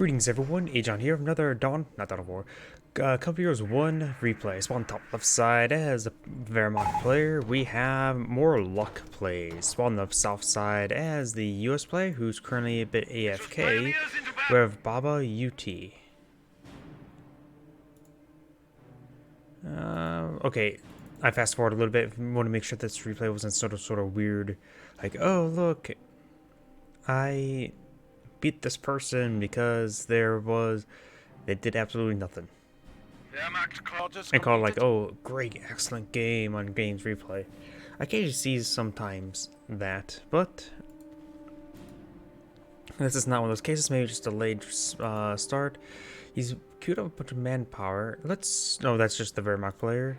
Greetings everyone, Agion here, another Dawn of War. Company Heroes 1 replay. Spawn top left side as a Wehr player, we have Moreluckplease. Spawn the south side as the US player, who's currently a bit AFK. We have Uetu. Okay, I fast forward a little bit. I want to make sure this replay wasn't sort of weird. Like, oh look, I beat this person because they did absolutely nothing. And call it like, oh, great, excellent game on games replay. I occasionally see sometimes that, but this is not one of those cases. Maybe just a late start. He's queued up a bunch of manpower. No, that's just the Wehr player.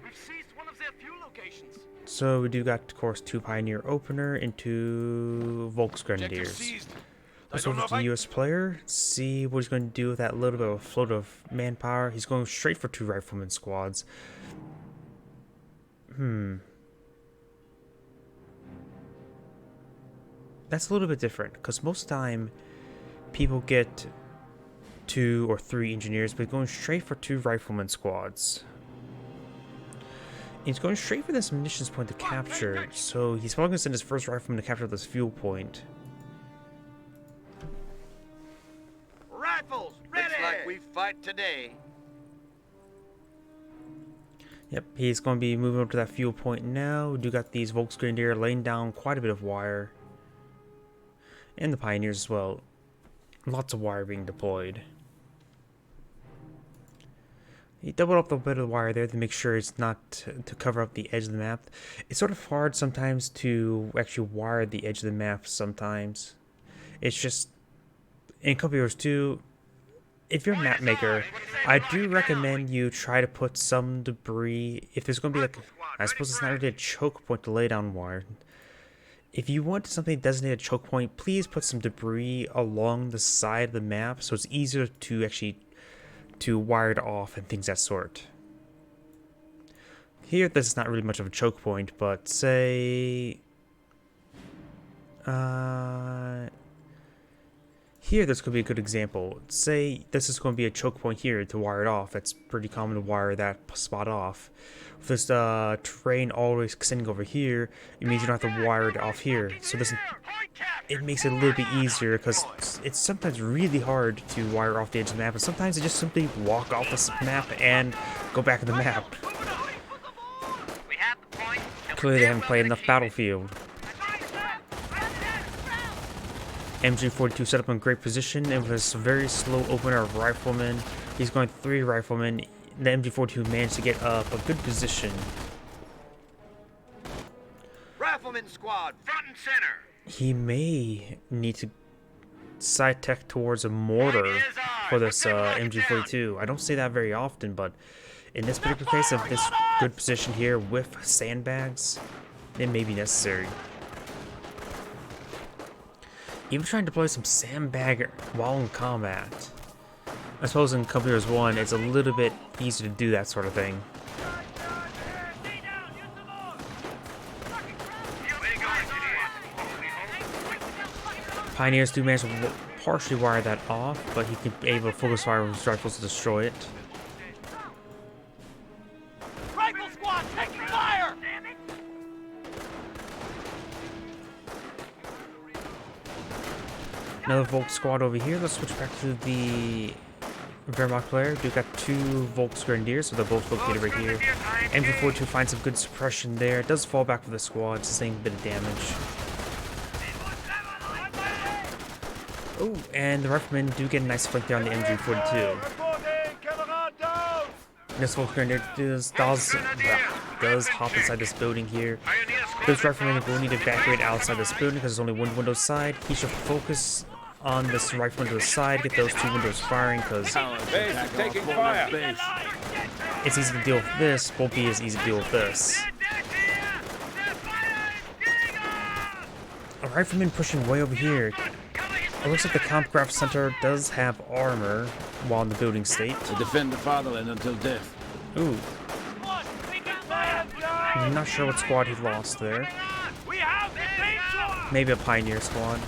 So we do got, of course, 2 Pioneer Opener into Volksgrenadiers. Let's over to the US player, see what he's going to do with that little bit of float of manpower. He's going straight for 2 rifleman squads. That's a little bit different, because most of the time, people get 2 or 3 engineers, but going straight for 2 rifleman squads. He's going straight for this munitions point to capture, so he's probably going to send his first rifleman to capture this fuel point. Looks like we fight today. Yep, he's going to be moving up to that fuel point now. We do got these Volksgrenadier laying down quite a bit of wire. And the Pioneers as well. Lots of wire being deployed. He doubled up a bit of the wire there to make sure it's not to cover up the edge of the map. It's sort of hard sometimes to actually wire the edge of the map sometimes. It's just, in Company Heroes 2, if you're a map maker, I do recommend you try to put some debris. If there's going to be like, I suppose it's not really a choke point to lay down wire. If you want something designated a choke point, please put some debris along the side of the map so it's easier to actually wire it off and things of that sort. Here, this is not really much of a choke point, but say, here, this could be a good example. Say this is going to be a choke point here to wire it off. It's pretty common to wire that spot off. If this terrain always extending over here, it means you don't have to wire it off here. So it makes it a little bit easier because it's sometimes really hard to wire off the edge of the map, and sometimes they just simply walk off the map and go back to the map. Clearly, they haven't played enough Battlefield. MG42 set up in great position, and with this very slow opener of riflemen, he's going 3 riflemen. The MG42 managed to get up a good position. Rifleman squad, front and center. He may need to side tech towards a mortar for this MG42. I don't say that very often, but in this particular case of this good position here with sandbags, it may be necessary. Even trying to deploy some sandbag while in combat. I suppose in Company Heroes 1, it's a little bit easier to do that sort of thing. Pioneers do manage to partially wire that off, but he can be able to focus fire with his rifles to destroy it. Rifle squad, taking fire! Another Volk squad over here. Let's switch back to the Wehr player. We've got 2 Volksgrenadiers, so they're both located right here. MG42 finds some good suppression there. It does fall back for the squad, sustains a bit of damage. Oh, and the riflemen do get a nice flank there on the MG42. This Volksgrenadier does hop inside this building here. This rifleman will need to evacuate outside this building because there's only 1 window side. He should focus on this rifleman to the side, get those 2 windows firing, because it's easy to deal with this, won't be as easy to deal with this. A rifleman pushing way over here. It looks like the Kampfkraft Center does have armor while in the building state. To defend the fatherland until death. Ooh. I'm not sure what squad he lost there. Maybe a Pioneer squad.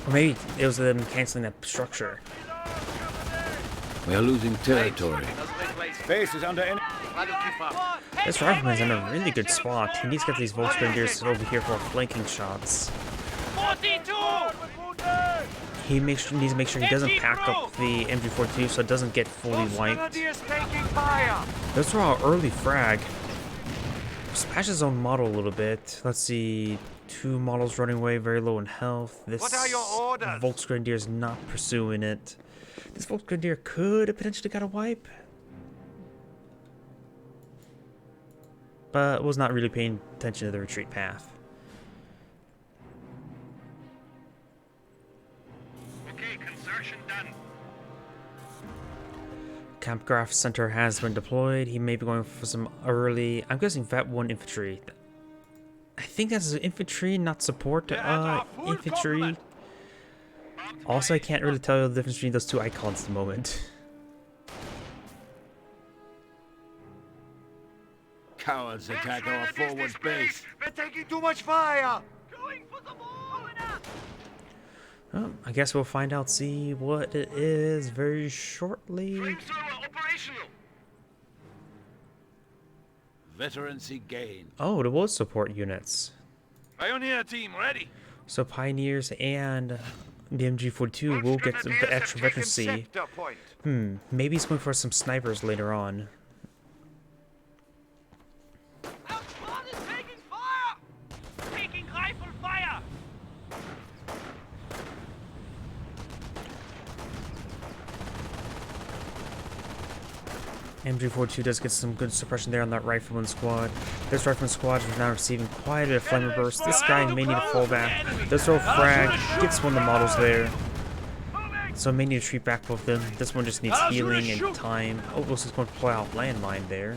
Or maybe it was them canceling that structure. We are losing territory. Base is under enemy. This rifleman's in a really good spot. He needs to get these Volksgrenadiers over here for flanking shots. 42! Needs to make sure he doesn't pack up the MG42 so it doesn't get fully wiped. Let's throw out early frag. Smash his own model a little bit. Let's see. 2 models running away, very low in health. This What are your orders? Volksgrenadier is not pursuing it. This Volksgrenadier could have potentially got a wipe, but was not really paying attention to the retreat path. Okay, concertion done. Kampfgraf Center has been deployed. He may be going for some early... I'm guessing Vet 1 infantry. I think that's infantry, not support infantry. Also, I can't really tell the difference between those two icons at the moment. Cowards attack our forward base. We're taking too much fire! Going for the wall! Well, I guess we'll find out, see what it is very shortly. Flamethrower operational! Veterancy gained. Oh, there was support units. Pioneer team ready! So Pioneers and the MG42 will get some extra veterancy. Maybe he's going for some snipers later on. Our squad is taking fire! Taking rifle fire! MG42 does get some good suppression there on that rifleman squad. This rifleman squad is now receiving quite a bit of flamer burst. This guy may need a fallback. Does throw frag, gets one of the models there. So may need to retreat back both of them. This one just needs healing and time. Oh, this is going to play out landmine there.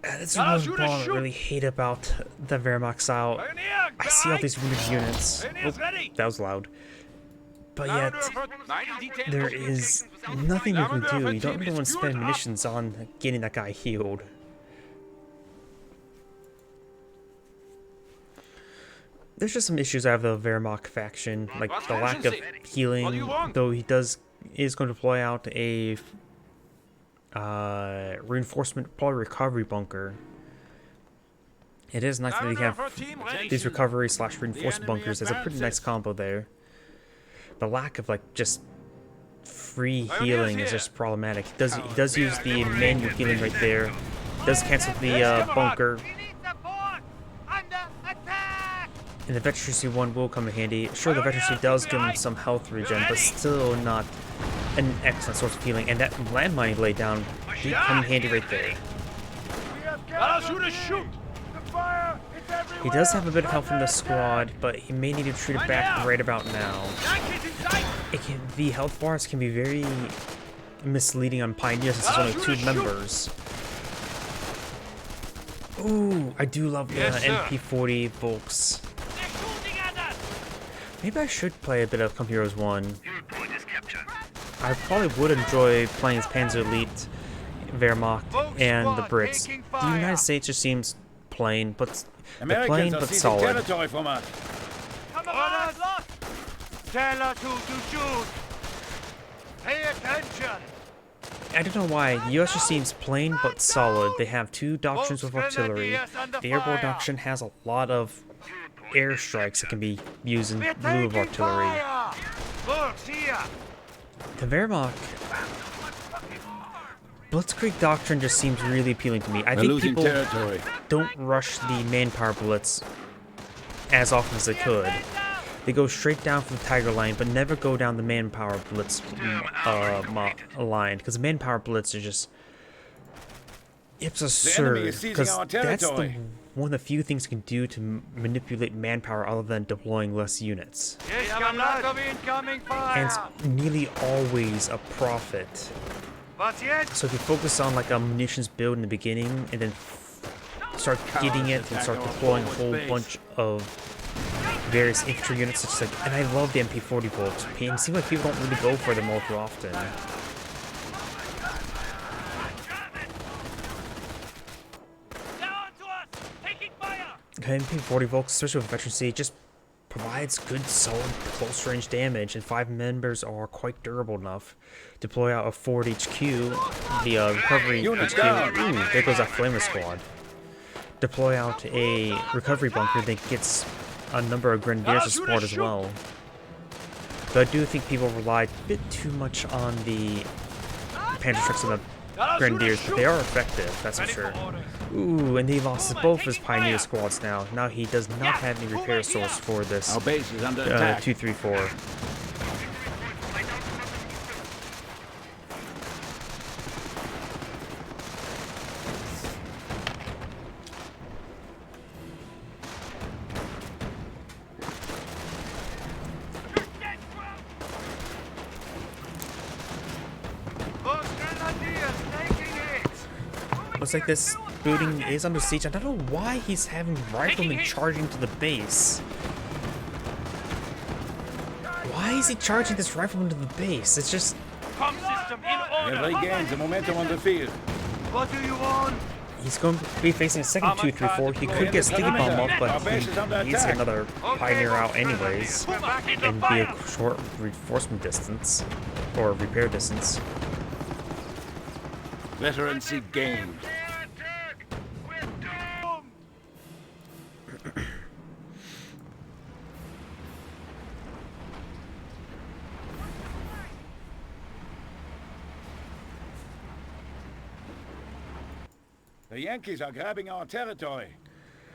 That's one thing I really hate about the Wehrmacht's out. I see all these wounded units. Oh, that was loud. But yet, there is nothing you can do. You don't really want to spend munitions on getting that guy healed. There's just some issues I have with the Wehrmacht faction, like the lack of healing, though he is going to deploy out a reinforcement, probably recovery bunker. It is nice that we have these recovery / reinforcement bunkers. There's a pretty nice combo there. The lack of just free healing is just problematic. He does use the manual healing right there. Does cancel the bunker. And the veterancy one will come in handy. Sure, the veterancy does give him some health regen, but still not an excellent source of healing. And that landmine he laid down did come in handy right there. He does have a bit of help from the squad, but he may need to retreat it back right about now. The health bars can be very misleading on Pioneers since there's only 2 members. Ooh, I do love the MP40 Volks. Maybe I should play a bit of Come Heroes 1. I probably would enjoy playing as Panzer Elite, Wehrmacht, and the Brits. The United States just seems plain, but solid. Territory from us. Tell us who to shoot! Pay attention! I don't know why. The US just seems plain but solid. They have 2 doctrines with artillery. The airborne doctrine has a lot of airstrikes that can be used in lieu of artillery. The Wehrmacht Blitzkrieg doctrine just seems really appealing to me. I think people don't rush the manpower blitz as often as they could. They go straight down for the Tiger line, but never go down the manpower blitz line, because the manpower blitz is just... It's absurd, because that's one of the few things you can do to manipulate manpower other than deploying less units. And it's nearly always a profit. So if you focus on a munitions build in the beginning, and then start getting it and start deploying a whole bunch of various infantry units, it's and I love the MP40 Volks. It seems like people don't really go for them all too often. MP40 Volks, especially with veterancy, just provides good, solid, close-range damage, and 5 members are quite durable enough. Deploy out a forward HQ, the recovery Units HQ. down. Ooh, there goes that Flamer squad. Deploy out a recovery bunker that gets a number of grenadiers to support as well. But I do think people relied a bit too much on the Panther trucks and the grenadiers, but they are effective, that's for sure. Ooh, and he lost both his pioneer squads now. Now he does not have any repair source for this Our base is under attack. 234. Looks like this building is under siege. I don't know why he's having riflemen charging to the base. Why is he charging this rifleman to the base? It's just... Com system in We order. have regained the momentum on the field. What do you want? He's going to be facing a second 234. He could get Sticky Bomb up, but he needs another Pioneer out anyways. And be a short reinforcement distance. Or repair distance. Veterancy gained. The Yankees are grabbing our territory.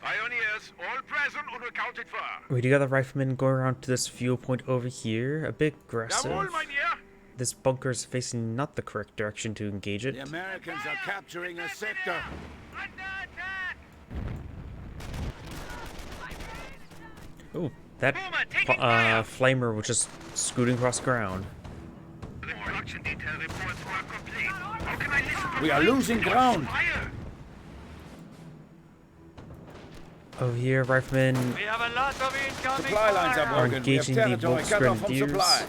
Pioneers, all present and accounted for. We do got the riflemen going around to this fuel point over here. A bit aggressive. Jawohl, Mynheer. This bunker is facing not the correct direction to engage it. The Americans are capturing a sector. Under attack. Ooh, that flamer was just scooting across the ground. The production detail reports are complete. How can I listen to We are losing ground. fire? Over here, riflemen We have a lot of incoming Supply lines are fire. broken. We have engaging the territory cut off from Volksgrenadiers. supply.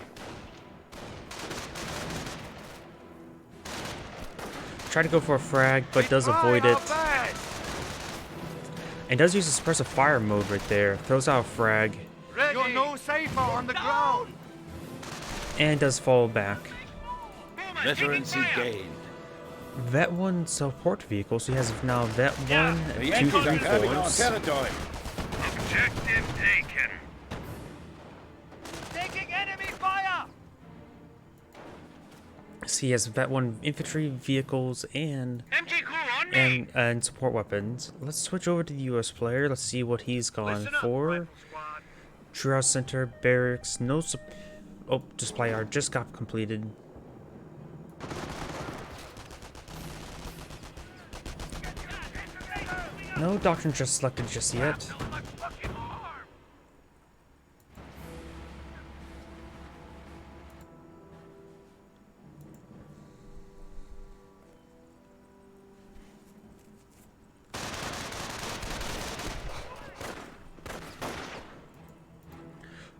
try to go for a frag, but does avoid it. And does use a suppressive fire mode right there. Throws out a frag, You're no safer on the ground. and does fall back. Veterancy gained. Vet 1 support vehicle, so he has now Vet 1, The 2 Yankees are grabbing our 3-4s. territory. Objective taken. Taking enemy fire. So he has Vet 1 infantry vehicles and MG crew on me. and support weapons. Let's switch over to the US player. Let's see what he's gone Listen up, for. rifle squad. Treehouse Center, barracks, no display yard just got completed. No doctrine just selected just yet. My fucking arm.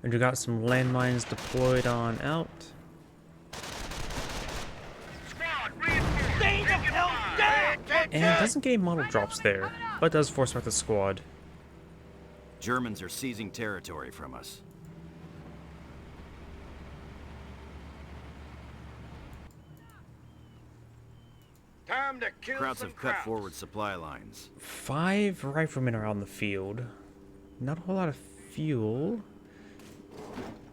And we got some landmines deployed on out. Squad, reinforce. Stay the hell down. And it doesn't get any model drops there, but does force back the squad. Germans are seizing territory from us. Time to kill Krauts some have cut Krauts. forward supply lines. 5 riflemen are on the field. Not a whole lot of fuel.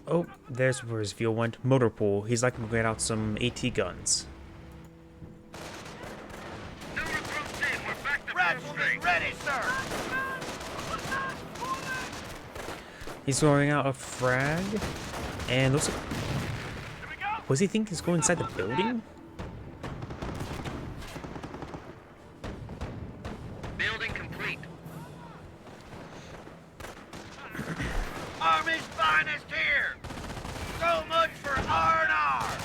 Oh, there's where his fuel went. Motor pool. He's likely to get out some AT guns. New recruits in. We're back to full Rifleman strength. ready, sir. He's throwing out a frag. And looks like... Here we go. Was he thinking he's going inside the building? Building complete. Army's finest here. So much for R&R.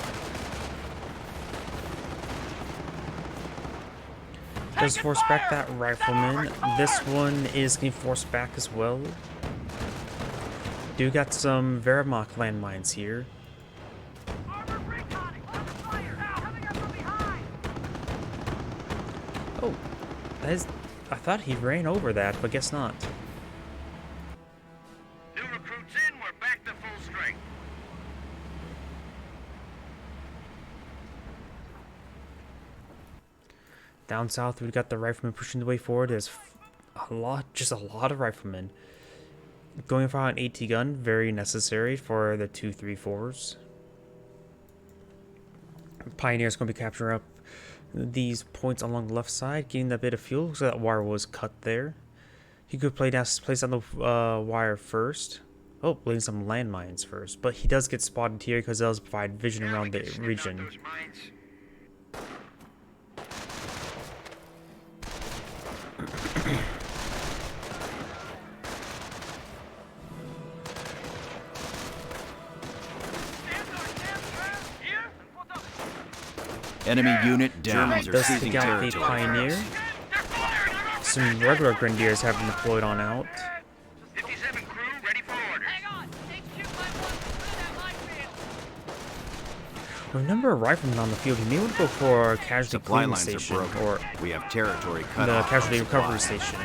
Does force back that rifleman. This one is getting forced back as well. Do got some Wehrmacht landmines here. Armored recon. Under fire. Coming up from behind. Oh, that is... I thought he ran over that, but guess not. New recruits Down south, we got the riflemen pushing the way forward. There's just a lot of riflemen. Going for an AT gun, very necessary for the 234s. Pioneer's going to be capturing up these points along the left side, getting that bit of fuel, so that wire was cut there. He could place down the wire first. Oh, laying some landmines first. But he does get spotted here because it does provide vision around the region. Enemy unit down. Does take out the Pioneer. Some regular Grenadiers have been deployed on out. 57 crew, ready for orders. Hang on! HQ might want to clear that minefield! With a number of riflemen on the field, you may want to go for a casualty Supply cleaning lines are station, broken. or We have territory cut the off. casualty from recovery supply. station.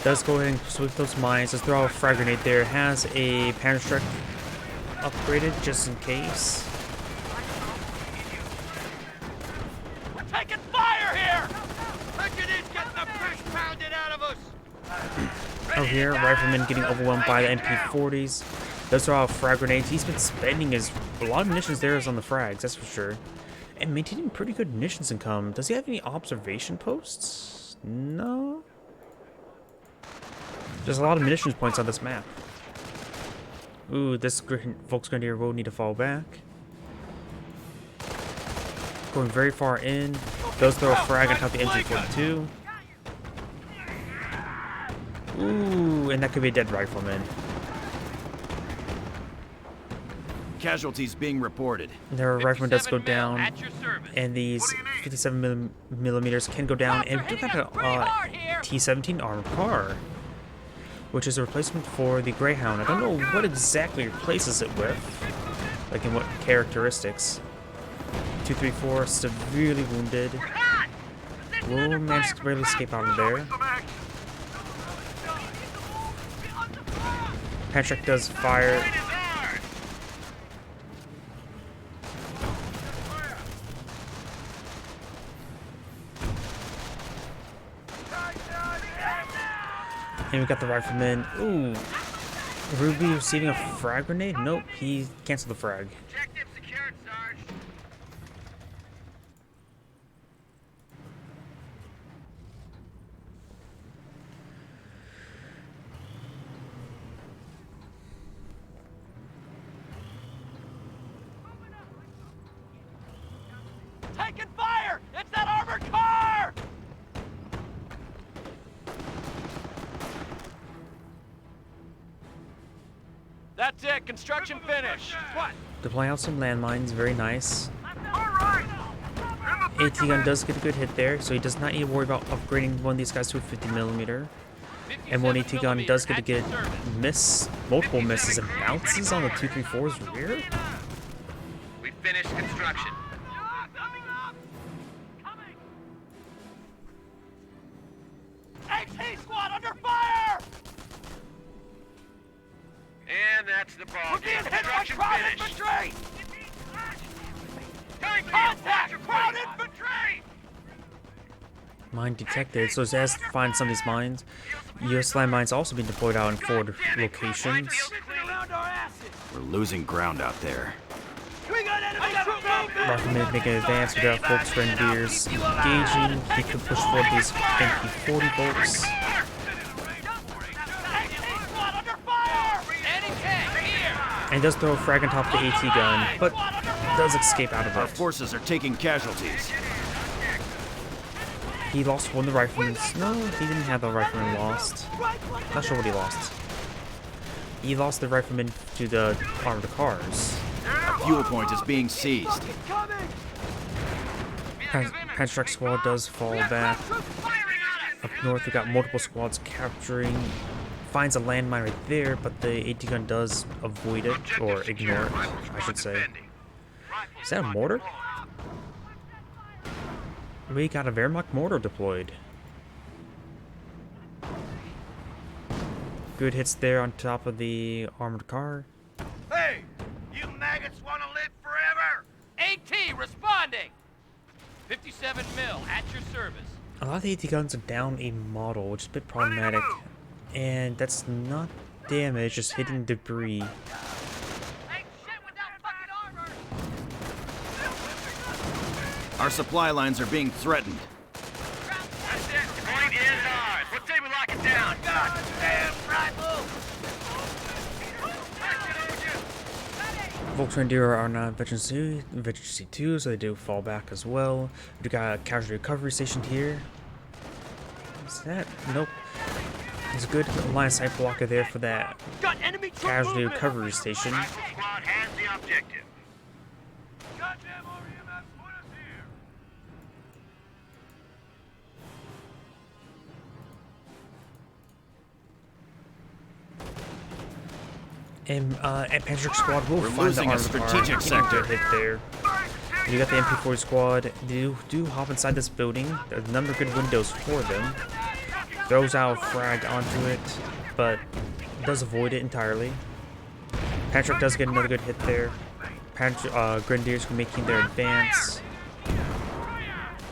Does go ahead and sweep those mines. Let's throw out a frag grenade there. Has a panic strike upgraded just in case. We're taking fire here! Engineers getting the fish pounded out of us! Over here, rifleman getting overwhelmed by the MP40s. Does throw out frag grenades. He's been spending a lot of munitions there is on the frags, that's for sure. And maintaining pretty good munitions income. Does he have any observation posts? No. There's a lot of munitions points on this map. Ooh, this Volksgrenadier will need to fall back. Going very far in. Does throw a frag on top of the MG42. Ooh, and that could be a dead rifleman. Casualties being reported. Their rifleman does go 57 down, at your service. and these 57 millimeters can go down. And we do got a T-17 armored car, which is a replacement for the Greyhound. I don't know what exactly replaces it with, like in what characteristics. 234 severely wounded. Will manage to barely escape out of there. Patrick does fire. And we got the rifleman. Ooh. Ruby receiving a frag grenade? Nope, he canceled the frag. Objective secured, Sarge. Taking fire! It's that armored car! That's it. Construction finished. What? Deploying out some landmines, very nice. All right. AT gun does get a good hit there, so he does not need to worry about upgrading one of these guys to a 50mm. And one AT gun does get a good miss, multiple misses and bounces on the 234's rear. We finished construction. Coming up! Coming! AT squad under fire! And that's the ball. We're being hit by Construction crowd finished. infantry! Telling me Contact! watch your Crowd place. infantry! Mine detected, so it has to find some of these mines. US landmines also being deployed out in forward locations. Around our asses! We're losing ground out there. We got enemy movement! Rifleman making an advance, we got Volks Grenadiers engaging. He could push forward these MP40 Volks. Squad under fire! Anti-tank here! And does throw a frag on top of the AT gun, but does escape out of Our it. forces are taking casualties. He lost one of the riflemen. No, he didn't have the rifleman lost. Not sure what he lost. He lost the rifleman to the armored cars. Our fuel point is being seized. Panstrike squad does fall back. Up north, we got multiple squads capturing. Finds a landmine right there, but the AT gun does avoid it, or ignore it, I should say. Is that a mortar? We got a Wehrmacht mortar deployed. Good hits there on top of the armored car. Hey, you maggots want to live forever? AT responding! 57 mil at your service. A lot of the AT guns are down a model, which is a bit problematic. And that's not damage, just hitting debris. Hey, shit with that fucking armor! Our supply lines are being threatened. That's it. The point is ours. What say we lock it down? God damn rifle! Volksgrenadier are not veteran C2, so they do fall back as well. We got a casualty recovery station here. Is that? Nope. There's a good line of sight blocker there for that Got enemy troop casualty movement. recovery station. Rifle squad has the objective. Goddamn REMF, put us here. And Patrick squad will We're find the losing a armored strategic car. sector. Hit there. You got the MP40 squad. They do hop inside this building. There's a number of good windows for them. Throws out a frag onto it, but does avoid it entirely. Patrick does get another good hit there. Grenadiers making their advance.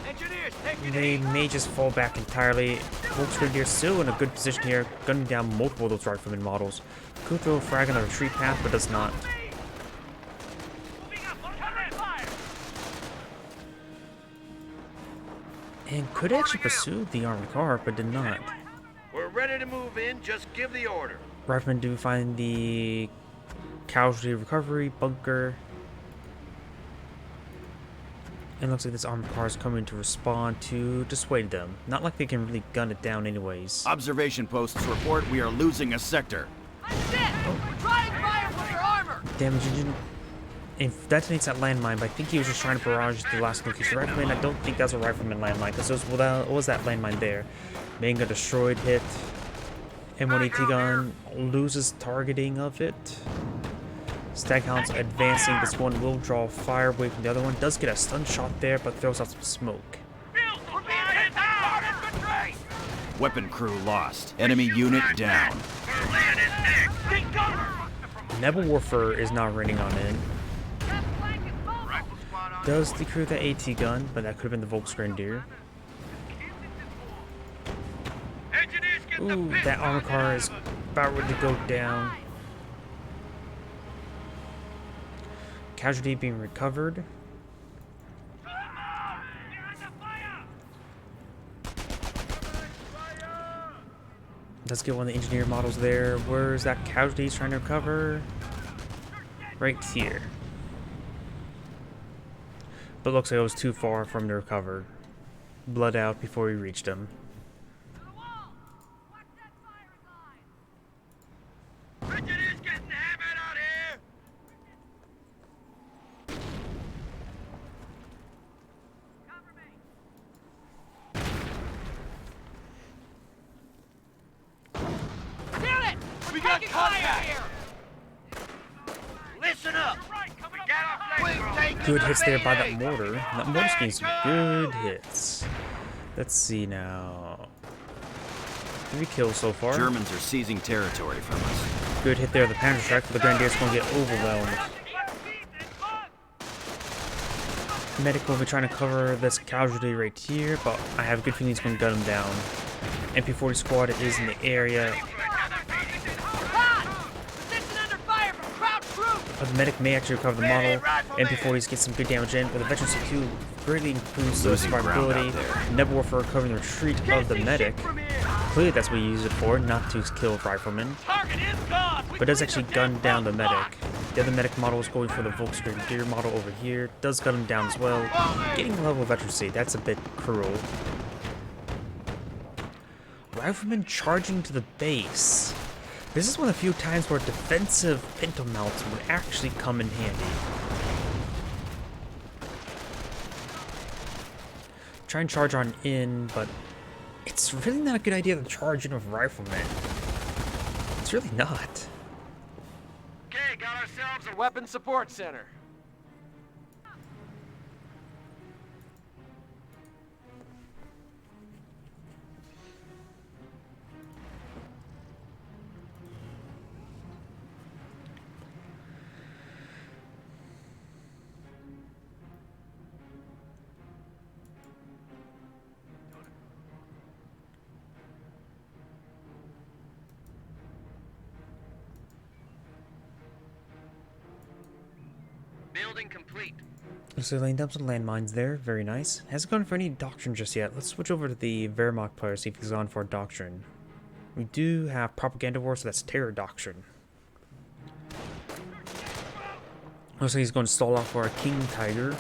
Engineers, take it They easy. may just fall back entirely. Volksgrenadier still in a good position here, gunning down multiple of those rifleman models. Could throw a frag on the retreat path, but does not. Moving up, cover fire. And could actually pursue the armored car, but did not. We're ready to move in. Just give the order. Riflemen do find the casualty recovery bunker. And looks like this armored car is coming to respond to dissuade them. Not like they can really gun it down anyways. Observation posts report we are losing a sector. Shit! We're trying fire from your armor. Damage engine. If detonates that landmine, but I think he was just trying to barrage the last location rifleman. I don't think that's a rifleman landmine, because what was that landmine there? Main gun destroyed, hit. M1AT gun loses targeting of it. Staghound's advancing. This one will draw fire away from the other one. Does get a stun shot there, but throws out some smoke. We're being hit hard infantry. Weapon crew lost. Enemy unit down. We're laying in next. Take cover. Nebel Warfare is not raining on in. Rifle squad on. Does decrew the AT gun, but that could have been the Volksgrenadier. Engineers, get the Ooh, piss that out armor of car there. is about ready to go down. Casualty being recovered. Let's get one of the engineer models there. Where's that casualty he's trying to recover? Right here. But looks like it was too far from the recover. Blood out before we reached him. Engineers getting hammered out here. Damn it! We got contact here. Listen up. We got our flames. Good hits there by that mortar. That mortar's getting some good hits. Let's see now. 3 kills so far. Germans are seizing territory from us. Good hit there, the Panther Strike, but the Grenadier's gonna get overwhelmed. Medic will be trying to cover this casualty right here, but I have a good feeling he's gonna gun him down. MP40 squad is in the area. Position under fire from crowd troops. But the medic may actually recover the model. MP40s get some good damage in, but the veteran C2 greatly improves the Losing ground survivability. out there. Nebel Warfare recovering the retreat of the medic. Clearly that's what you use it for, not to kill riflemen. Target is gone. But does actually gun down the medic. The other medic model is going for the Volksgrenadier model over here. Does gun him down as well. Getting a level of veterancy, that's a bit cruel. Riflemen charging to the base. This is one of the few times where defensive pinto mounts would actually come in handy. Try and charge on in, but it's really not a good idea to charge in with riflemen. It's really not. Okay, got ourselves a weapon support center. Building complete. So laying down some landmines there, very nice. Hasn't gone for any doctrine just yet. Let's switch over to the Wehrmacht player, see if he's gone for a doctrine. We do have propaganda war, so that's terror doctrine. Looks like he's going to stall off for a King Tiger.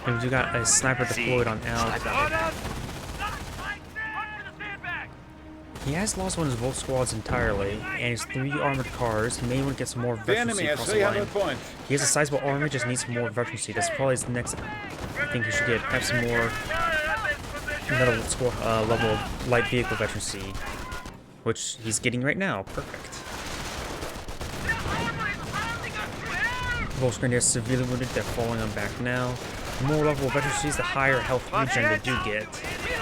And we do got a sniper deployed on Al. He has lost one of his wolf squads entirely, and his 3 armored cars. He may want to get some more The veterancy enemy has across the line. 300 points. He has a sizable army, just needs more veterancy. That's probably his next thing he should get. Have some more metal squad, level light vehicle veterancy, which he's getting right now. Perfect. Wolf's Grenadiers severely wounded. They're falling on back now. The more level veterancies, the higher health regen they do get.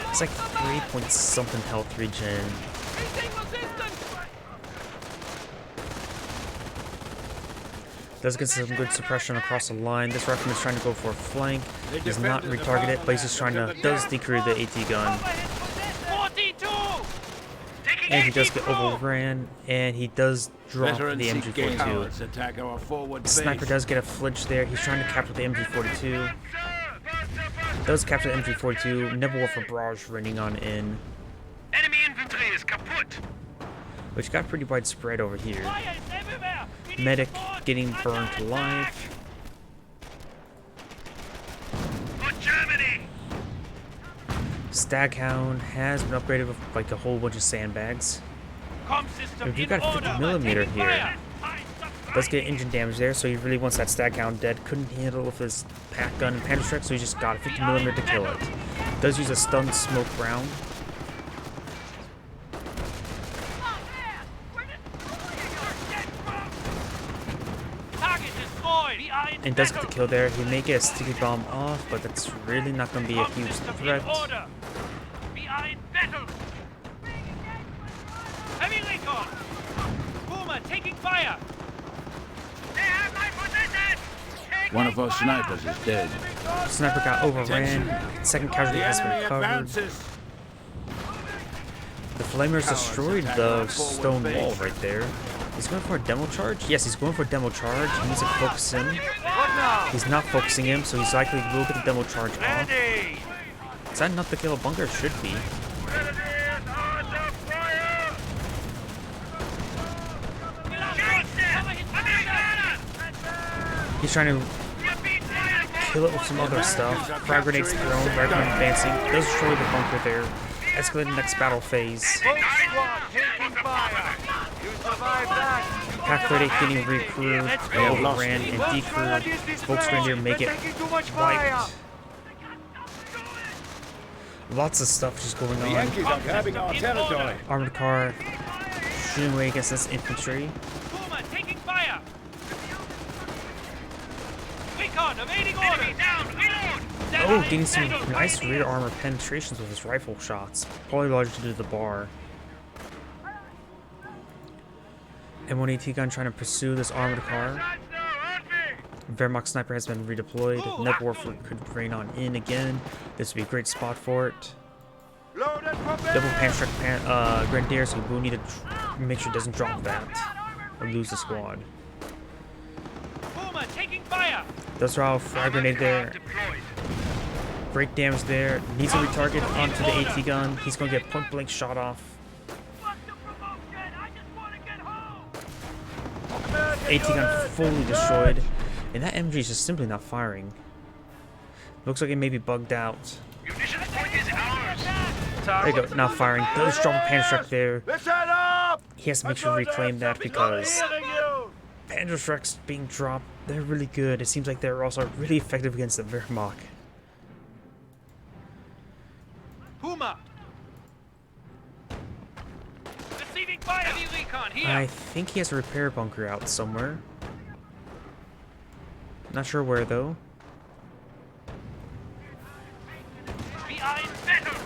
It's like 3 point something health regen. Does get some good suppression across the line. This rifleman is trying to go for a flank. He's not retargeted, but he's just trying to does decrew the AT gun. And he does get overran, and he does drop the MG42. Attack our forward base. Sniper does get a flinch there. He's trying to capture the MG42. Does capture the MG42. Nebelwerfer barrage running on in, Enemy infantry is kaputt. which got pretty widespread over here. Medic getting burned alive. For Germany. Staghound has been upgraded with like a whole bunch of sandbags. System If you got a 50mm here, does get engine damage there, so he really wants that Staghound dead. Couldn't handle it with his pack gun and Panzerschreck, so he just got a 50mm to kill it. Does use a stun smoke round. And does get the kill there. He may get a sticky bomb off, but that's really not going to be a huge threat. Behind battle. Heavy recon. Boomer taking fire. They have my position. One of our snipers is dead. Sniper got overran. Second casualty The has been enemy covered. advances. The Flamers destroyed the stone wall right there. He's going for a demo charge? Yes, he's going for a demo charge. He needs to focus him. He's not focusing him, so he's likely will get the demo charge off. Is that enough to kill a bunker? Should be. He's trying to kill it with some other stuff. Frag grenades thrown, frag grenade advancing. Does destroy the bunker there. Escalating next battle phase. Pack 38 getting recrewed, overran, and decrewed. Volksgrenadier may get wiped. Lots of stuff just going The on. Yankees are grabbing our territory. Armored car shooting away against this infantry. Boomer taking fire. Recon evading order. Down. Reload. Oh, getting some nice rear armor penetrations with his rifle shots. Probably largely due to the bar. M1AT gun trying to pursue this armored car. Wehrmacht sniper has been redeployed. Nebelwerfer could rain on in again. This would be a great spot for it. Double Panzerschreck Grenadiers, who will need to make sure it doesn't drop that or lose the squad. Boomer taking fire. Does throw a frag grenade there. Great damage there. Needs to retarget onto the AT gun. He's going to get point blank shot off. AT gun fully destroyed. And that MG is just simply not firing. Looks like it may be bugged out. Munitions point is ours. There you go, not firing. Does drop a Panzerschreck there. Let's head up! He has to make sure to reclaim that because Panzerschrecks being dropped, they're really good. It seems like they're also really effective against the Wehrmacht. Puma. Receiving fire. Heavy recon here. I think he has a repair bunker out somewhere. Not sure where though. Behind battle.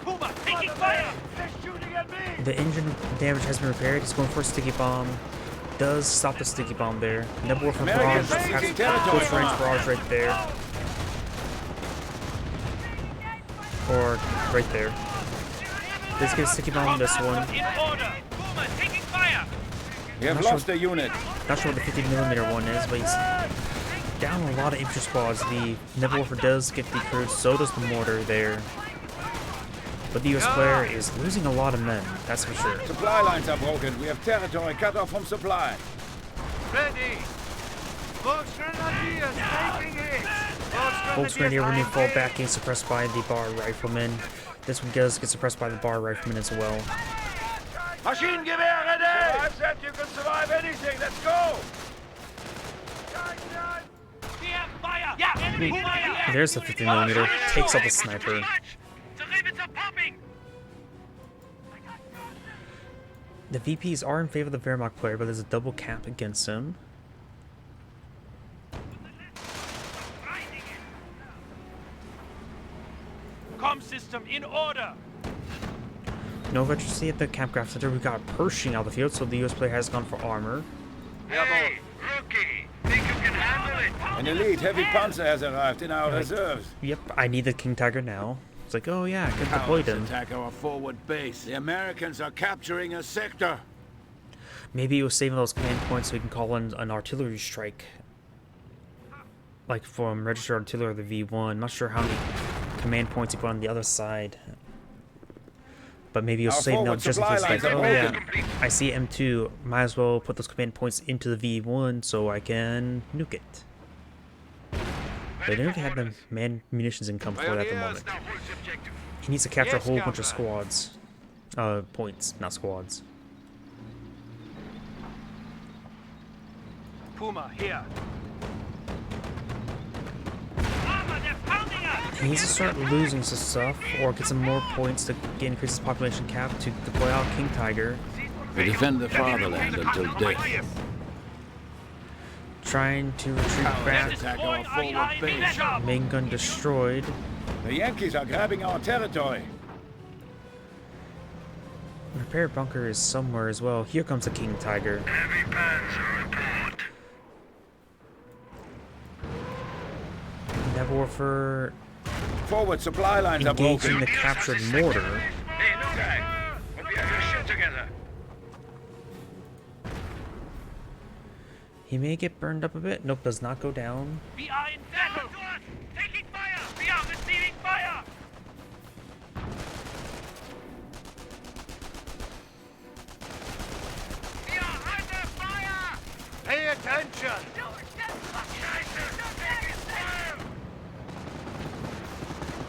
Puma taking fire. They're shooting at me! The engine damage has been repaired. He's going for a sticky bomb. Does stop the sticky bomb there. Nebelwerfer barrage, Americans taking has territory close from range us. barrage right there. Or right there. Let's get a sticky bomb on this one. In order. Boomer, taking fire. We have Not sure- lost a unit. Not sure what the 50mm one is, but he's down a lot of infantry squads. The Nebelwerfer does get decrewed, so does the mortar there. But the US player is losing a lot of men, that's for sure. Supply lines are broken. We have territory cut off from supply. Ready. Volksgrenadiers taking it. Volksgrenadier when they fall back getting suppressed by the bar riflemen. This one does get suppressed by the bar riflemen as well. Maschinengewehr ready! I've said you can survive anything. Let's go! We have fire. Yeah, enemy fire. There's the 50mm, takes out the sniper. The rivets are popping! The VPs are in favor of the Wehrmacht player, but there's a double cap against him. Com system in order. No veterancy at the campcraft center. We got Pershing out of the field, so the US player has gone for armor. Hey, rookie! Think you can handle it? An elite heavy panzer has arrived in our reserves. Yep, I need the King Tiger now. It's like, oh yeah, I could deploy them. Attack our forward base. The Americans are capturing a sector. Maybe he was saving those command points so we can call in an artillery strike. Like from registered artillery, the V1. Not sure how many command points he put on the other side. But maybe he'll Our save them forward just in supply case, like, lines are oh yeah, broken. I see M2, might as well put those command points into the V1 so I can nuke it. But I don't have the munitions income for that at the moment. Now hold the objective. He needs to capture a Yes, whole bunch of Comrade. squads. Points, not squads. Puma here. Armor, they're pounding us. He needs to start losing some stuff, or get some more points to increase his population cap to deploy out King Tiger. We defend the fatherland until death. Trying to retreat back. Attack our forward base. Main gun destroyed. The Yankees are grabbing our territory. Repair bunker is somewhere as well. Here comes the King Tiger. Heavy panzer report. Nebelwerfer Forward supply lines are engaging broken. the captured mortar. Hey, new guy. Hope you have your shit together. He may get burned up a bit. Nope, does not go down. We are in battle. Taking fire! We are receiving fire. We are under fire! Pay attention.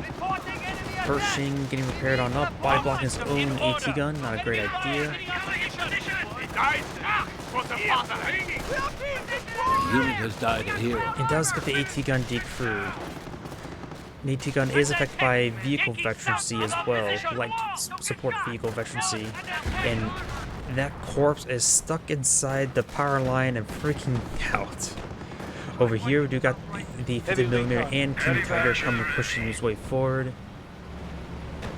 Reporting enemy attack. Pershing getting repaired on up. Body blocking his own AT gun. Not a great idea. Unit has died here. It does get the AT gun decrewed. The AT gun is affected by vehicle veterancy as well, like support vehicle veterancy, and that corpse is stuck inside the power line and freaking out. Over here, we do got the 50mm and King Tiger coming pushing his way forward.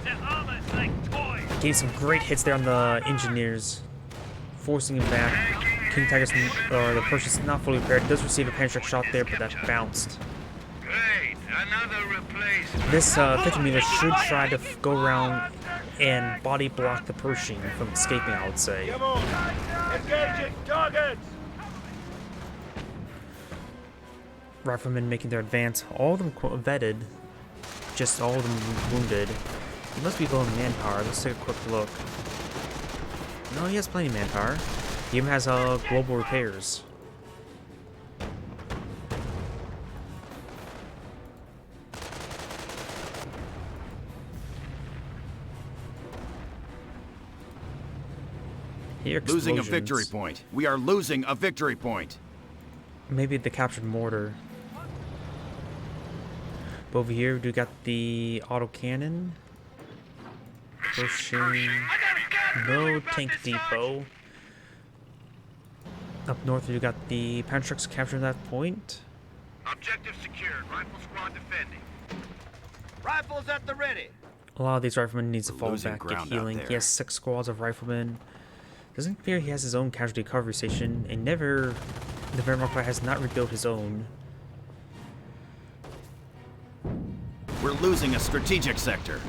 Their armor is like toys. Getting some great hits there on the engineers, forcing him back. King Tiger's or the Pershing's not fully repaired. Does receive a panic shot there, but that bounced. Great, another replacement. This 50mm should try to go around and body block the Pershing from escaping, I would say. Come on. Engaging targets. Riflemen making their advance. All of them vetted, just all of them wounded. He must be low in manpower. Let's take a quick look. No, he has plenty of manpower. He even has global repairs. Here, Losing a explosions. victory point. We are losing a victory point. Maybe the captured mortar. But over here, we got the autocannon. Pushing. No tank depot. Up north, we got the pound trucks capturing that point. Objective secured. Rifle squad defending. Rifles at the ready. A lot of these riflemen needs to fall Losing back, get ground out healing. there. He has 6 squads of riflemen. Doesn't appear he has his own casualty recovery station, and never, the Wehrmacht has not rebuilt his own. We're losing a strategic sector.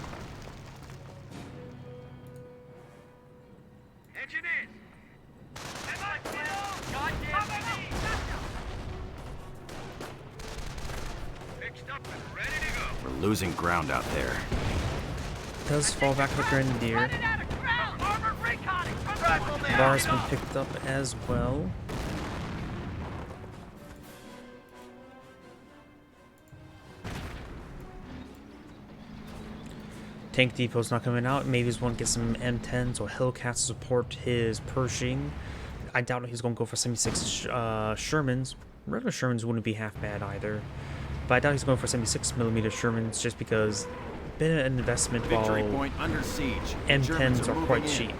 Engineers! Fixed up and ready to go. We're losing ground out there. Does fall back to the Grenadier. Bar's been picked up as well. Tank Depot's not coming out. Maybe he's going to get some M10s or Hellcats to support his Pershing. I doubt he's going to go for 76 Shermans. Regular Shermans wouldn't be half bad either. But I doubt he's going for 76mm Shermans just because been an investment Victory while point under siege. M10s are quite moving in. cheap.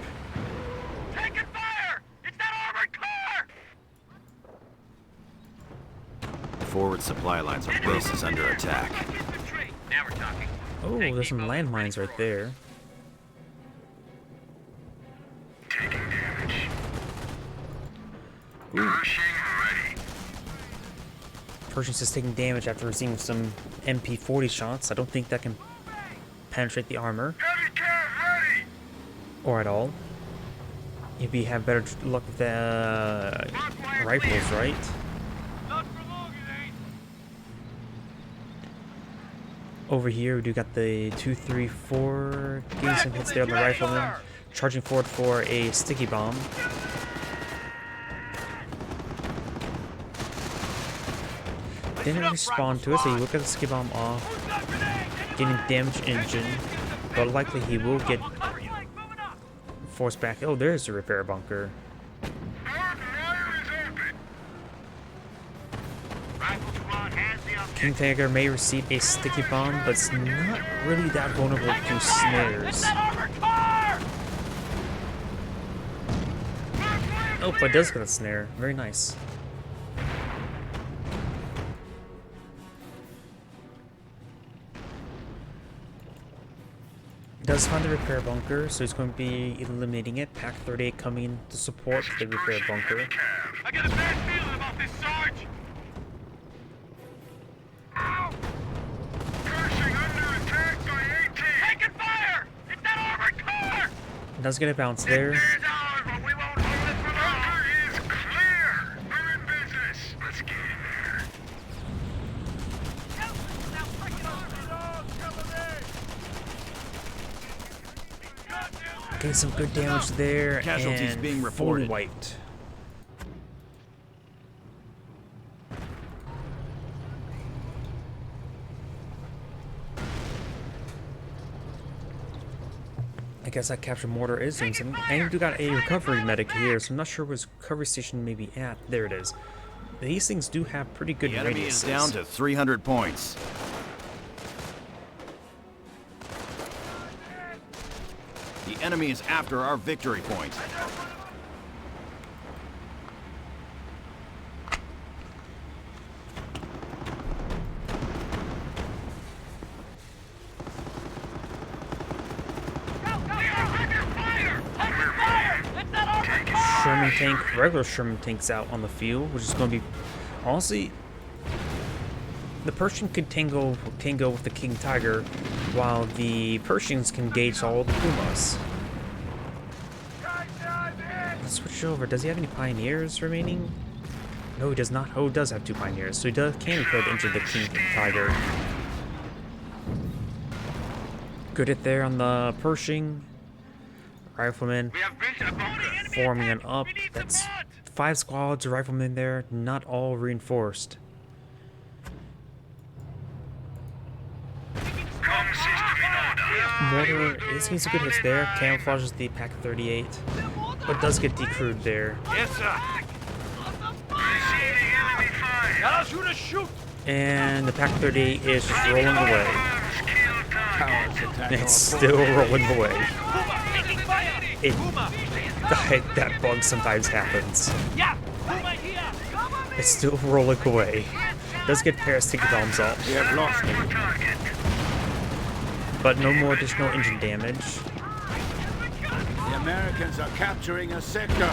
Taking fire! It's that armored car! Forward supply lines are base is under attack. Infantry! Now we're talking. Oh, there's some landmines right there. Taking damage. Ooh. Pershing ready. Pershing's just taking damage after receiving some MP40 shots. I don't think that can penetrate the armor. Heavy cat ready! Or at all. If you have better luck with the rifles, right? Not for long, it ain't. Over here, we do got the 2, 3, 4 getting some hits there on the rifleman. Charging forward for a sticky bomb. Didn't respond to it, so you look at the sticky bomb off. Getting damaged engine. But likely he will get forced back. Oh, there's the repair bunker. King Tiger may receive a sticky bomb, but it's not really that vulnerable to snares. Oh, but it does get a snare. Very nice. Does find the repair bunker, so he's going to be eliminating it. Pack 38 coming in to support the repair bunker. I got a bad feeling about this, Sarge! Ow! Pershing under attack by 18! Taking fire! It's that armored car! Does get a bounce there. There's ours, but we won't hold it for long! Bunker is clear! We're in business! Let's get in there. Getting some good damage there. Casualties and being fully reported. wiped. I guess that capture mortar is doing something. And we do got a recovery medic here, so I'm not sure where his recovery station may be at. There it is. These things do have pretty good The enemy radiuses. is down to 300 points. The enemy is after our victory point. Sherman tank, regular Sherman tanks out on the field, which is going to be, honestly, the Pershing could tango with the King Tiger, while the Pershings can gauge all the Pumas. Let's switch over. Does he have any Pioneers remaining? No, he does not. Oh, he does have 2 Pioneers, so he can repair the engine of the King Tiger. Good hit there on the Pershing. Rifleman forming an up. That's 5 squads of riflemen there, not all reinforced. Mortar is getting some good hits there. Camouflages the Pack 38, but does get decrewed there. Yes, sir. Receiving enemy fire. Now shoot a shoot. And the Pack 38 is just rolling away. It's still rolling away. That bug sometimes happens. It's still rolling away. Does get parasitic bombs off. We have lost him. But no more additional engine damage. The Americans are capturing a sector.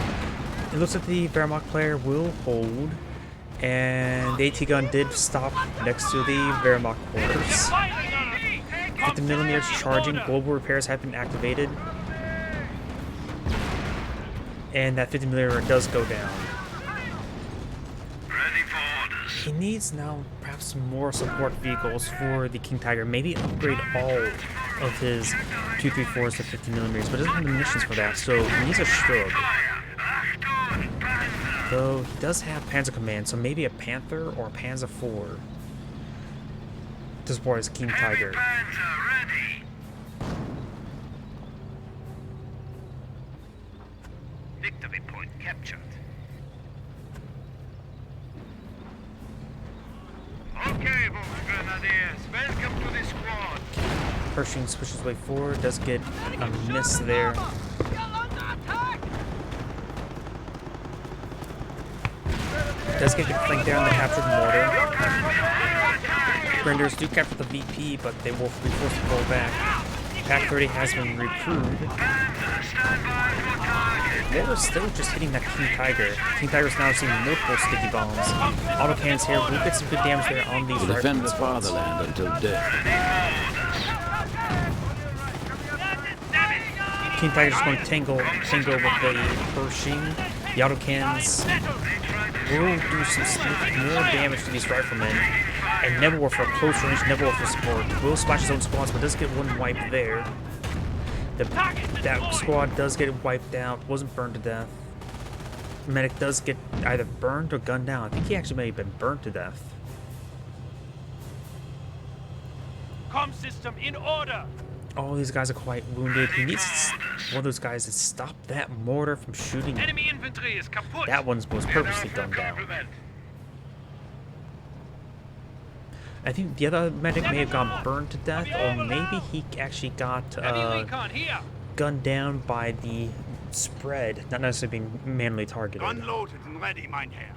It looks like the Wehrmacht player will hold. And the AT gun did stop next to the Wehrmacht quarters. 50mm charging. Global repairs have been activated. And that 50mm does go down. Ready for orders. He needs now perhaps more support vehicles for the King Tiger. Maybe upgrade all of his 234s to 50mm, but doesn't have the munitions for that, so he needs a shrub. Achtung, Panzer. Though he does have Panzer Command, so maybe a Panther or a Panzer IV to support his King Tiger. Panzer ready. Victory point captured. Okay, Grenadiers, welcome to the squad. Pershing switches way forward, does get a miss there. Does get flanked there on the captured mortar. Renders do capture the VP, but they will be forced to pull back. Pack 30 has been recruited. Mortar still just hitting that King Tiger. King Tiger's now seeing multiple sticky bombs. Autocannons here will get some good damage there on these To defend the rifles. fatherland until death. King Tiger's just going to tangle with the Pershing. The autocannons will do some more damage to these riflemen. And Nebelwerfer for close range, Nebelwerfer support. Will splash his own squads, but does get one wipe there. That squad does get wiped out, wasn't burned to death. Medic does get either burned or gunned down. I think he actually may have been burned to death. Com system in order. All these guys are quite wounded. He needs one of those guys to stop that mortar from shooting. Enemy infantry is kaput. That one was purposely gunned down. I think the other medic may have gone burned to death, or maybe he actually got Heavy recon here. gunned down by the spread, not necessarily being manually targeted. Unloaded and ready, mein Herr.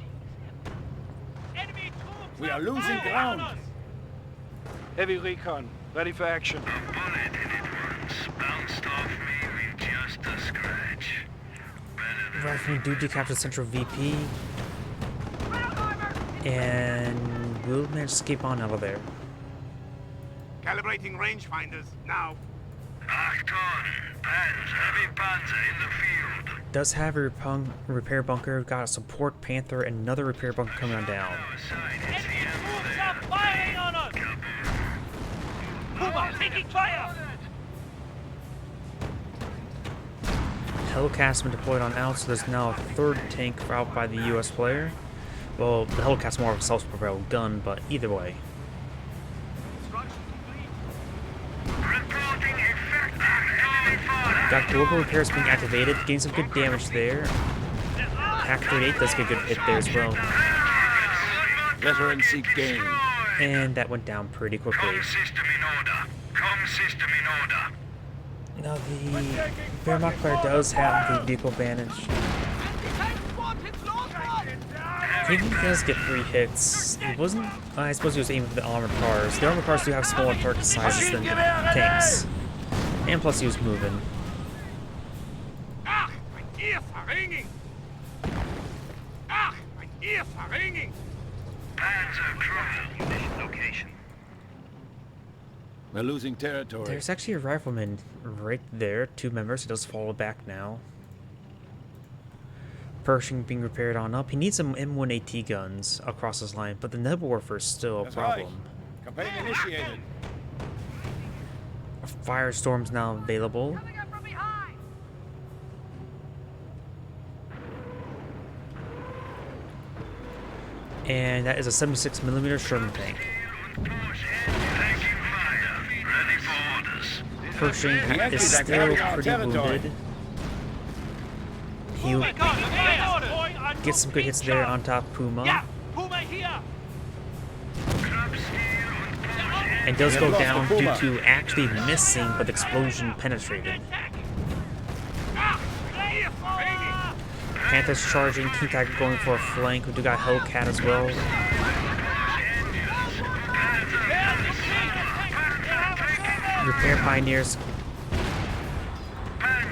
Enemy troops. We are losing firing on ground. us. Heavy recon, ready for action. A bullet in it once. Bounced off me with just a scratch. Better than Riflemen do decapture the central VP, and will manage to escape on out of there. calibrating rangefinders now. Achtung, heavy Panzer in the field. Does have a repair bunker, got a support Panther, and another repair bunker coming on down. Our side is Enemy the end troops there. are firing on us. Puma taking fire. Hellcat's been deployed on out, so there's now a third tank out by the US player. Well, the Hellcat's more of a self-propelled gun, but either way. Reporting effect. Enemy fire. Got global repairs being activated, getting some good damage there. Pack 38 does get a good hit there as well. Veteran seek gain. And that went down pretty quickly. Com system in order. Com system in order. Now the Wehrmacht player does have the vehicle advantage. He does get 3 hits. It wasn't. I suppose he was aiming for the armored cars. The armored cars do have smaller target sizes than the tanks. And plus he was moving. Ach, mein Ear verringing. Ach, mein Ear verringing. Panzer crew. Mission location. We're losing territory. There's actually a rifleman right there. 2 members. He does fall back now. Pershing being repaired on up. He needs some M1AT guns across his line, but the Nebelwerfer is still a That's right. problem. Campaign initiated. A Firestorm's now available. And that is a 76mm Sherman tank. Taking fire. Ready for orders. Pershing is Yankees are still grabbing our pretty territory. wounded. He'll get some good hits there on top Puma. Yeah, Puma here. And does We go have lost down the due Puma. to actually missing, but the explosion penetrated. Ach, mein Ear verringing. Panther's charging, King Tiger going for a flank. We do got Hellcat as well. Repair Pioneers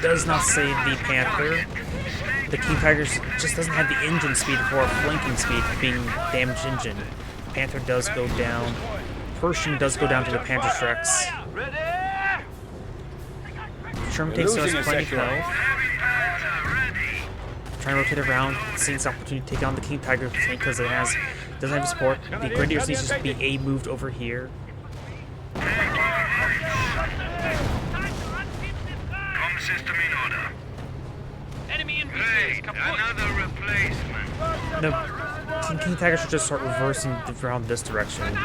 does not save the Panther. The King Tiger just doesn't have the engine speed for a flanking speed, being damaged engine. Panther does go down. Pershing does go down to the Panzerschrecks. Ready? Sherman We're takes us losing a plenty of sector. health. Trying to rotate around, seeing this opportunity to take on the King Tiger because it doesn't have any support. The Grenadiers needs to be A moved over here. Com system in order. Enemy in Great, another replacement. The King Tiger should just start reversing around this direction.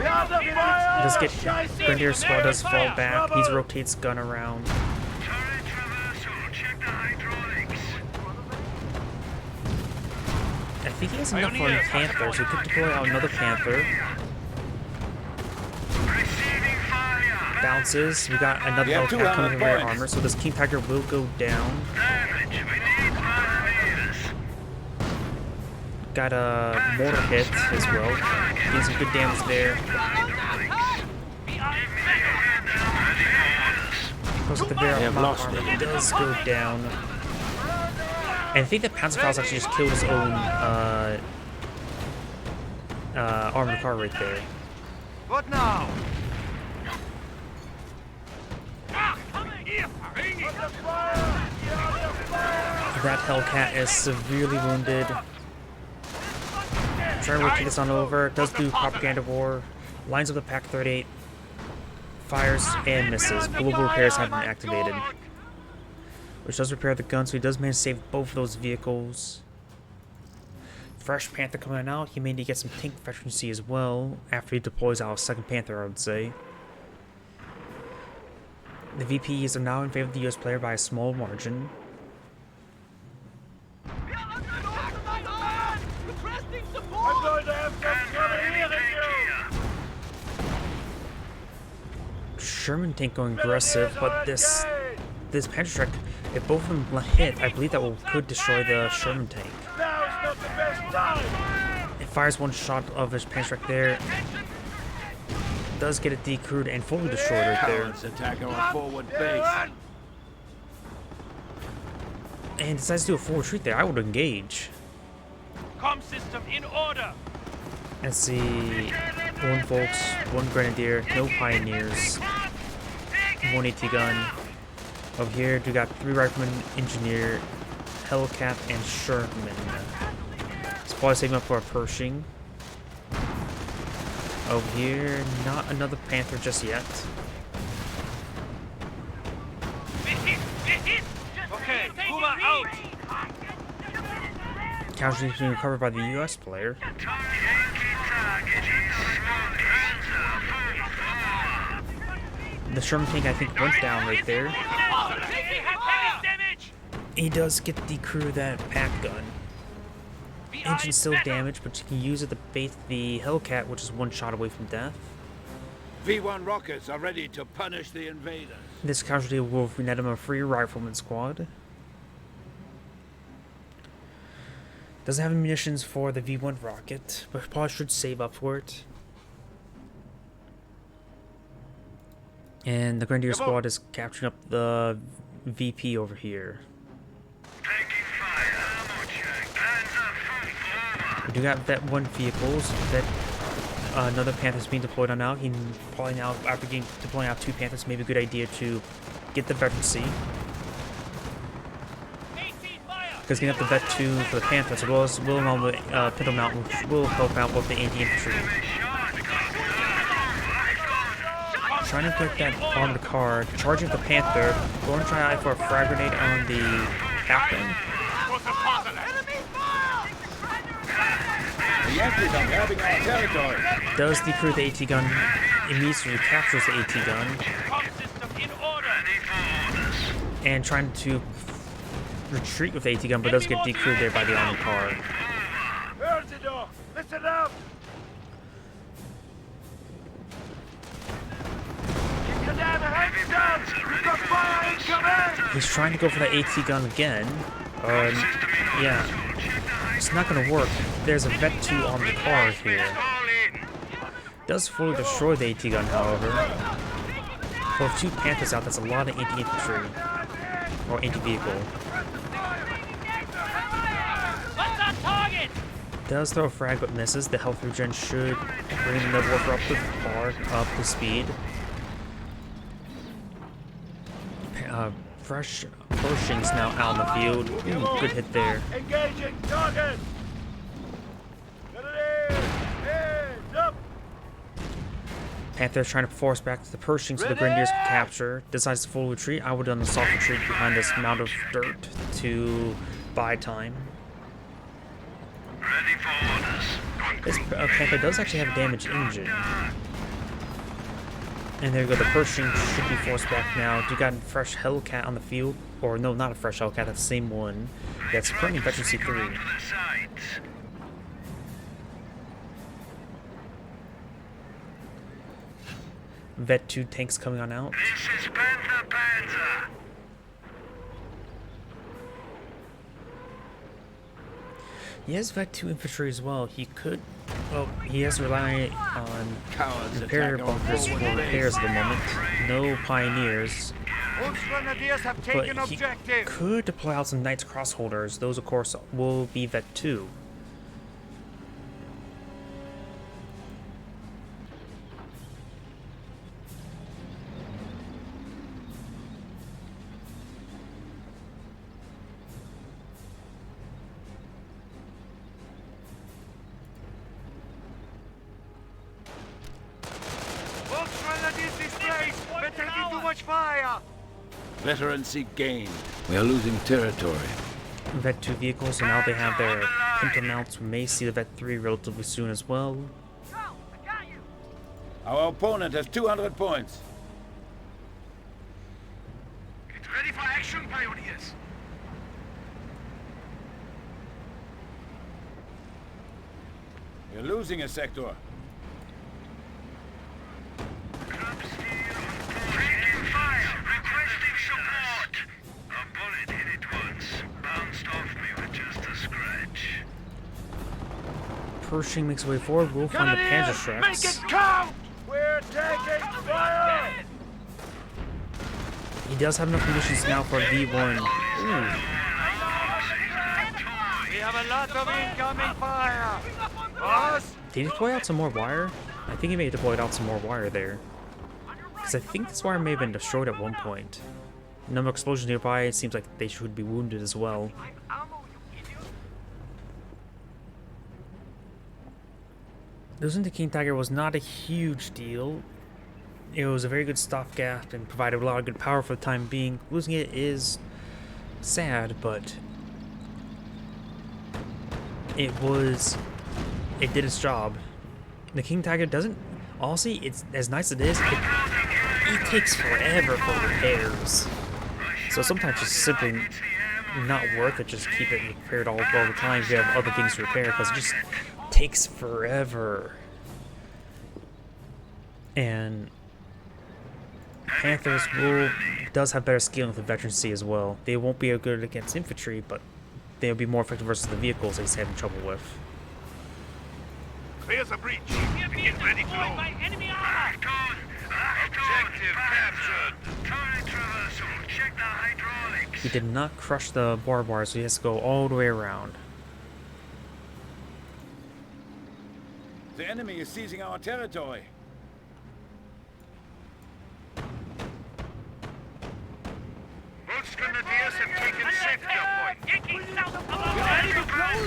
Does get Grenadier squad does fall back. He rotates gun around. Turret traversal, check the hydraulics. I think he has enough on Panther, so he could deploy out another Panther. Receiving fire. Bounces. We got another We have two Hellcat coming armored from rear points. armor, so this King Tiger will go down. Damage, we need pioneers. Got a mortar hit as well. Getting some good damage there. Goes with the rear have lost armor. it. It does go down. And I think that Panzerfaust actually just killed his own armored car right there. What now? That Hellcat is severely wounded. Trying to rotate this on over. Does do propaganda war. Lines up the Pack 38. Fires and misses. Global repairs have been activated. Which does repair the gun, so he does manage to save both of those vehicles. Fresh Panther coming out. He may need to get some tank efficiency as well after he deploys out a second Panther, I would say. The VPs are now in favor of the US player by a small margin. I'm going to have some trouble hearing you! Sherman tank going aggressive, but this Panzerschreck, if both of them hit, I believe that could destroy the Sherman tank. Now's not the best time! It fires one shot of his Panzerschreck there. Does get it decrewed and fully destroyed right there. Cowards attack our forward base. And decides to do a full retreat there. I would engage. Com system in order! Let's see. One Volks, one Grenadier, no Pioneers, one AT gun. Over here, we got 3 Riflemen, Engineer, Hellcat, and Sherman. It's probably saving up for a Pershing. Over here, not another Panther just yet. Okay, Puma out! Casualties being recovered by the US player. Yankee target in smoke. The Sherman tank, I think, went down right there. He does get the crew of that pack gun. Engine's still damaged, but you can use it to bait the Hellcat, which is one shot away from death. V1 rockets are ready to punish the invaders. This casualty will net him a free rifleman squad. Doesn't have munitions for the V1 rocket, but probably should save up for it. And the Grenadier squad is capturing up the VP over here. Taking fire. Ammo check. Hands up. Full We do got Vet 1 vehicles. Another Panther's being deployed on now. He probably now, after deploying out 2 Panthers, maybe a good idea to get the veterancy. Because getting up the Vet 2 for the Panthers, as well as Willow Mountain, Pinto Mountain, which will help out with the anti-infantry. Trying to get that armored car, charging the Panther, going to try for a frag grenade on the captain. The Yankees are grabbing our territory. Does decrew the AT gun, immediately captures the AT gun, Com system in order! and trying to retreat with the AT gun, but does get decrewed there by the armored car. Erzidor, listen up! Keep your damn heads down! We've got fire incoming! He's trying to go for the AT gun again. Yeah. It's not gonna work. There's a Vet 2 on the car here. Does fully destroy the AT gun, however. For 2 Panthers out, that's a lot of anti-infantry. Or anti-vehicle. What's our target? Does throw a frag but misses. The health regen should bring the worker up to speed. Fresh Pershing's now out in the field. Ooh, good hit there. Engaging target! Get it in! Hands up! Panther's trying to force back to the Pershing so the Grenadiers can capture. Decides to full retreat. I would have done a soft retreat behind this mound of dirt to buy time. Ready for orders. This Panther does actually have a damaged engine. And there you go, the Pershing should be forced back now. You got a fresh Hellcat on the field. Or no, not a fresh Hellcat, that's the same one. That's currently Veteran C3. To the sides. Vet 2 tanks coming on out. This is Panzer. He has Vet 2 infantry as well. He could... Well, he has to rely on Cowards repair attack our bunkers for forward repairs base. at the moment. No pioneers. Grenadiers have But he could deploy out some Knights Crossholders. Those, of course, will be Vet 2. We're taking too much fire! Veterancy gained. We are losing territory. Vet 2 vehicles, so now they have their pinto mounts. We may see the Vet 3 relatively soon as well. Our opponent has 200 points. Get ready for action, pioneers. We're losing a sector. Taking fire. Requesting support. A bullet hit it once. Bounced off me with just a scratch. Pershing makes his way forward. We'll find the Panzer Make it Shreks. count! We're taking fire! He does have enough munitions now for a V1. Ooh. We have a lot of incoming fire! Boss! Did he deploy out some more wire? I think he may have deployed out some more wire there. Because I think this wire may have been destroyed at one point. Number of explosions nearby, it seems like they should be wounded as well. Losing the King Tiger was not a huge deal. It was a very good stopgap and provided a lot of good power for the time being. Losing it is sad, but it did its job. The King Tiger doesn't, honestly, it's as nice as it is, it takes forever for repairs. So sometimes it's simply not worth it, just keep it repaired all the time if you have other things to repair, because it just takes forever. And Panthers does have better skill with the veterancy as well. They won't be as good against infantry, but they'll be more effective versus the vehicles he's having trouble with. Clears a breach. Get ready to load. Objective captured. Turret traversal. Check the hydraulics. He did not crush the barbed wire, so he has to go all the way around. The enemy is seizing our territory. Both grenadiers have taken sector point.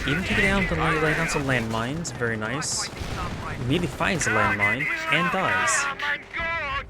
Even taking down lay down some landmines, very nice. Immediately finds the landmine and dies. Oh my God!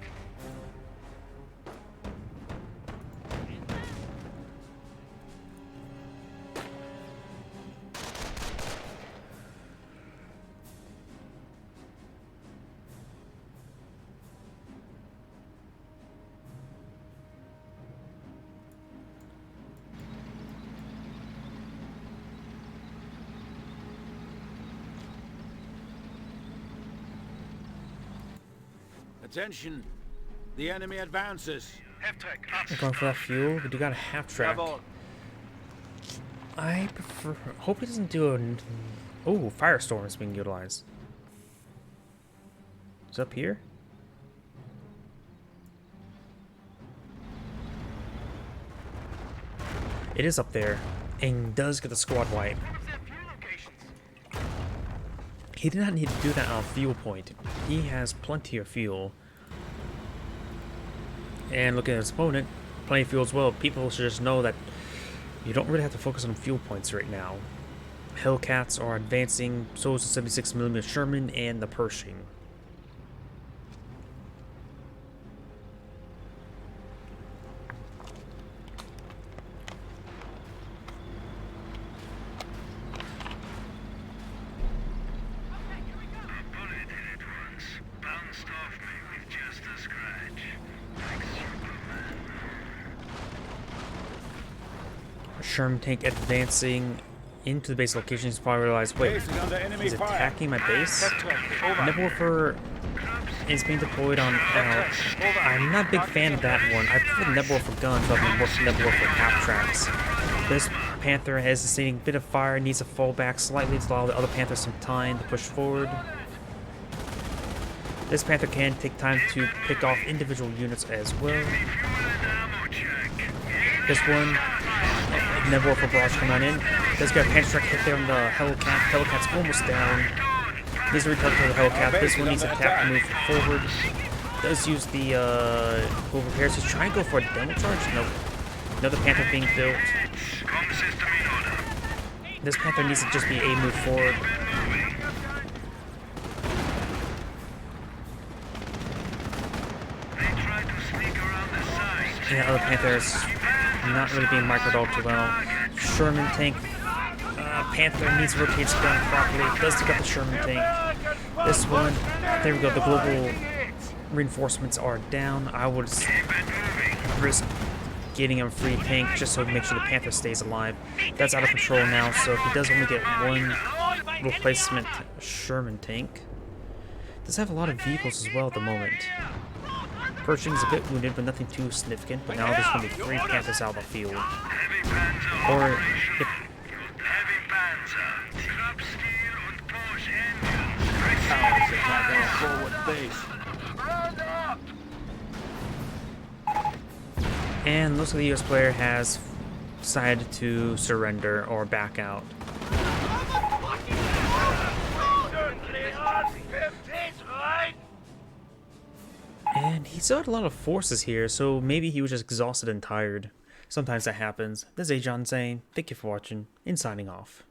Attention. The enemy advances. Half-track We're going for that fuel. We do got a half track. I prefer. Hope it doesn't do a. Oh, Firestorm is being utilized. It's up here. It is up there, and does get the squad wipe. He did not need to do that on a fuel point. He has plenty of fuel. And looking at his opponent, plenty of fuel as well. People should just know that you don't really have to focus on fuel points right now. Hellcats are advancing, so is the 76mm Sherman and the Pershing. Sherman tank advancing into the base location. He's probably realized, wait, Base is under enemy he's fire. attacking my base? Over. Nebwolfer is being deployed on... I'm not a big fan of that one. I prefer the Nebwolfer guns rather than Nebwolfer half tracks. This Panther has sustaining a bit of fire, needs to fall back slightly to allow the other Panthers some time to push forward. This Panther can take time to pick off individual units as well. This one, Nebwolfer barrage coming in. Does get a Panther strike hit there on the Hellcat. Hellcat's almost down. Needs to return to the Hellcat. This one needs to tap to move forward. Does use the full repairs. He's trying to go for a demo charge. Nope. Another Panther being built. This Panther needs to just be a move forward. And the other Panther is not really being microed all too well. Sherman tank. Panther needs to rotate his gun properly. Does take out the Sherman tank. This one. There we go. The global reinforcements are down. I would risk getting him a free tank just so to make sure the Panther stays alive. That's out of control now, so if he does only get one replacement Sherman tank. Does have a lot of vehicles as well at the moment. Pershing is a bit wounded, but nothing too significant. But now there's going to be 3 Panthers out of the field. Or if and looks like the US player has decided to surrender or back out. And he still had a lot of forces here, so maybe he was just exhausted and tired. Sometimes that happens. This is Agion saying, thank you for watching, and signing off.